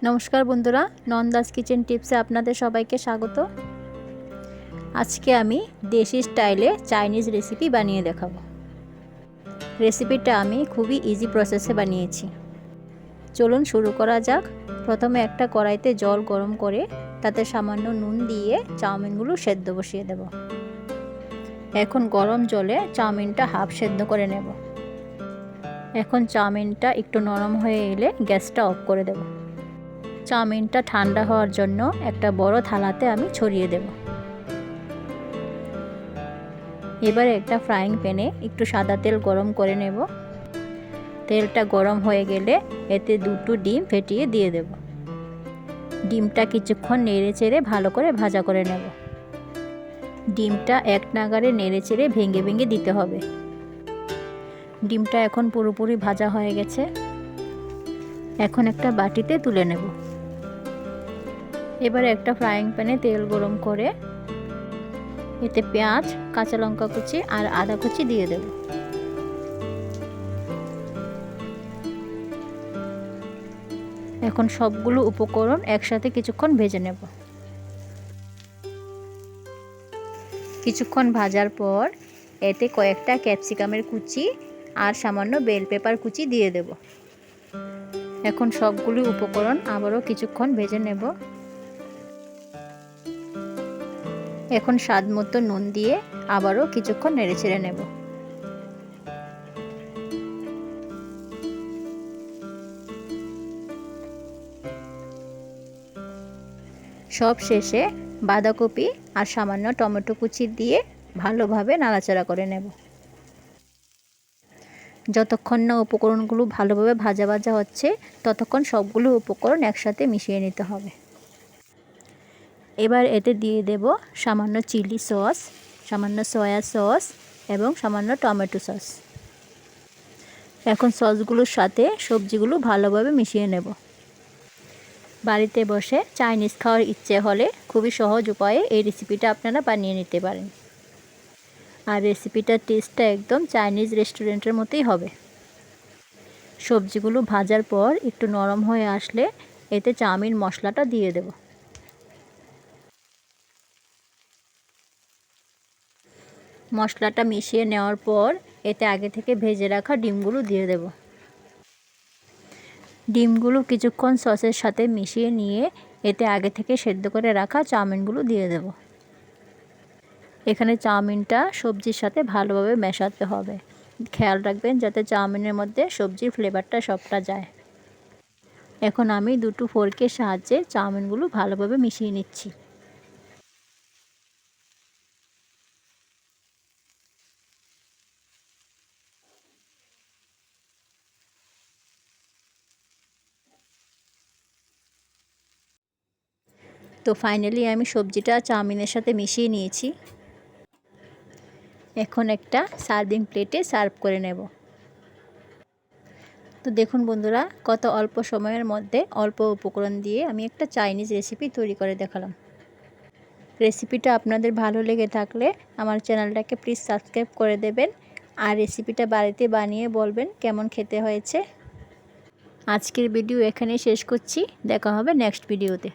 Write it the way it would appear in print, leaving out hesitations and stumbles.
নমস্কার বন্ধুরা, নন্দাস কিচেন টিপসে আপনাদের সবাইকে স্বাগত। আজকে আমি দেশি স্টাইলে চাইনিজ রেসিপি বানিয়ে দেখাবো। রেসিপিটা আমি খুবই ইজি প্রসেসে বানিয়েছি। চলুন শুরু করা যাক। প্রথমে একটা কড়াইতে জল গরম করে তাতে সামান্য নুন দিয়ে চাউমিনগুলো সেদ্ধ বসিয়ে দেব। এখন গরম জলে চাউমিনটা হাফ সেদ্ধ করে নেব। এখন চাউমিনটা একটু নরম হয়ে এলে গ্যাসটা অফ করে দেব। চাউমিনটা ঠান্ডা হওয়ার জন্য একটা বড় থালাতে আমি ছড়িয়ে দেব। এবারে একটা ফ্রাইং প্যানে একটু সাদা তেল গরম করে নেব। তেলটা গরম হয়ে গেলে এতে দুটো ডিম ফেটিয়ে দিয়ে দেব। ডিমটা কিছুক্ষণ নেড়ে চেড়ে ভালো করে ভাজা করে নেব। ডিমটা এক নাগাড়ে নেড়ে চেড়ে ভেঙে ভেঙে দিতে হবে। ডিমটা এখন পুরোপুরি ভাজা হয়ে গেছে। এখন একটা বাটিতে তুলে নেব। এবারে একটা ফ্রাইং প্যানে তেল গরম করে এতে পেঁয়াজ, কাঁচা লঙ্কা কুচি আর আদা কুচি দিয়ে দেব। এখন সবগুলো উপকরণ একসাথে কিছুক্ষণ ভেজে নেব। কিছুক্ষণ ভাজার পর এতে কয়েকটা ক্যাপসিকামের কুচি আর সামান্য বেল পেপার কুচি দিয়ে দেব। এখন সবগুলো উপকরণ আবারও কিছুক্ষণ ভেজে নেব। এখন স্বাদ মতো নুন দিয়ে আবারও কিছুক্ষণ নেড়েচেড়ে নেব। সব শেষে বাঁধাকপি আর সামান্য টমেটো কুচি দিয়ে ভালোভাবে নাড়াচাড়া করে নেব। যতক্ষণ না উপকরণগুলো ভালোভাবে ভাজা ভাজা হচ্ছে ততক্ষণ সবগুলো উপকরণ একসাথে মিশিয়ে নিতে হবে। এবার এতে দিয়ে দেব সামান্য চিলি সস, সামান্য সয়া সস এবং সামান্য টমেটো সস। এখন সসগুলোর সাথে সবজিগুলো ভালোভাবে মিশিয়ে নেব। বাড়িতে বসে চাইনিজ খাওয়ার ইচ্ছে হলে খুবই সহজ উপায়ে এই রেসিপিটা আপনারা বানিয়ে নিতে পারেন। আর রেসিপিটার টেস্টটা একদম চাইনিজ রেস্টুরেন্টের মতোই হবে। সবজিগুলো ভাজার পর একটু নরম হয়ে আসলে এতে চাউমিন মশলাটা দিয়ে দেব। মশলাটা মিশিয়ে নেওয়ার পর এতে আগে থেকে ভেজে রাখা ডিমগুলো দিয়ে দেব। ডিমগুলো কিছুক্ষণ সসের সাথে মিশিয়ে নিয়ে এতে আগে থেকে সেদ্ধ করে রাখা চাউমিনগুলো দিয়ে দেব। এখানে চাউমিনটা সবজির সাথে ভালোভাবে মেশাতে হবে। খেয়াল রাখবেন যাতে চাউমিনের মধ্যে সবজির ফ্লেভারটা সবটা যায়। এখন আমি দুটো ফোর্কের সাহায্যে চাউমিনগুলো ভালোভাবে মিশিয়ে নিচ্ছি। তো ফাইনালি আমি সবজিটা চাউমিনের সাথে মিশিয়ে নিয়েছি। এখন একটা সার্ভিং প্লেটে সার্ভ করে নেব। তো দেখুন বন্ধুরা, কত অল্প সময়ের মধ্যে অল্প উপকরণ দিয়ে আমি একটা চাইনিজ রেসিপি তৈরি করে দেখালাম। রেসিপিটা আপনাদের ভালো লেগে থাকলে আমার চ্যানেলটাকে প্লিজ সাবস্ক্রাইব করে দেবেন আর রেসিপিটা বাড়িতে বানিয়ে বলবেন কেমন খেতে হয়েছে। আজকের ভিডিও এখানেই শেষ করছি। দেখা হবে নেক্সট ভিডিওতে।